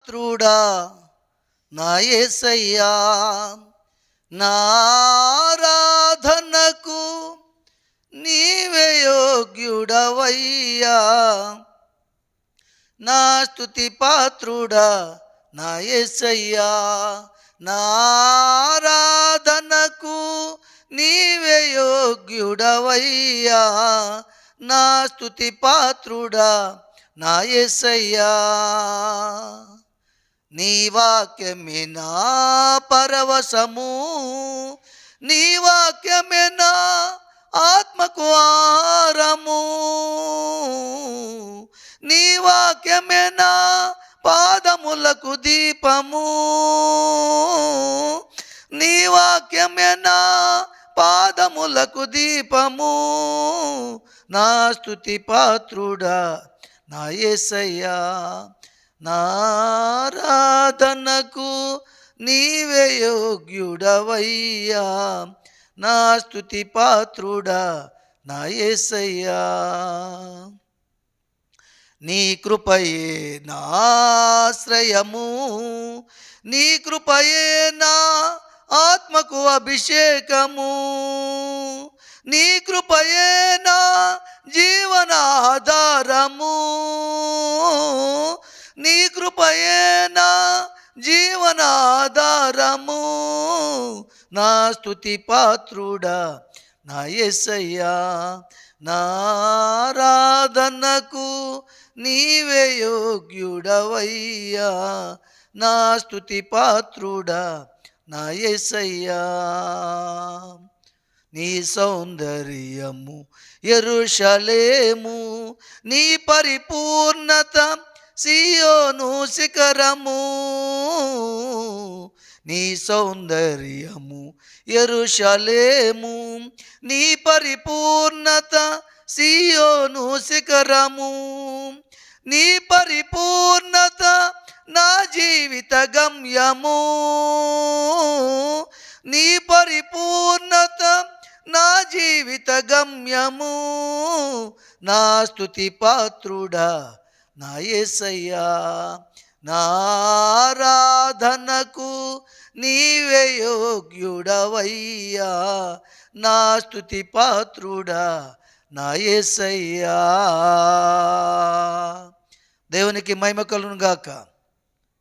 పాత్రుడా నా యేసయ్యా, నా ఆరాధనకు నీవే యోగ్యుడవయ్యా. నా స్తుతి పాత్రుడా నా యేసయ్యా, నా ఆరాధనకు నీవే యోగ్యుడవయ్యా. నా స్తుతి పాత్రుడా నా యేసయ్యా, నీ వాక్యమే నా పరవశము, నీ వాక్యమే నా ఆత్మకు ఆహారము, నీ వాక్యమే నా పాదములకు దీపము, నీ వాక్యమే నా పాదములకు దీపము. నా స్తుతి పాత్రుడా నా యేసయ్యా, నా ఆరాధనకు నీవే యోగ్యుడవయ్యా. నా స్తుతి పాత్రుడా నా యేసయ్యా, నీ కృపయే నా ఆశ్రయము, నీ కృపయే నా ఆత్మకు అభిషేకము, నీ కృపయే నా జీవనాధారము, నీ కృపయే నా జీవనాధారము. నా స్తుతి పాత్రుడా నా యేసయ్యా, నా ఆరాధనకు నీవే యోగ్యుడవయ్యా. నా స్తుతి పాత్రుడా నా యేసయ్యా, నీ సౌందర్యము యెరూషలేము, నీ పరిపూర్ణత సీయోను శిఖరము, నీ సౌందర్యము యెరూషలేము, నీ పరిపూర్ణత సీయోను శిఖరము, నీ పరిపూర్ణత నా జీవిత గమ్యము, నీ పరిపూర్ణత నా జీవిత గమ్యము. నా స్తుతి పాత్రుడా నా యేసయ్యా, నా ఆరాధనకు నీవే యోగ్యుడవయ్యా. నా స్తుతి పాత్రుడా నా యేసయ్యా. దేవునికి మహిమ కలుగును గాక.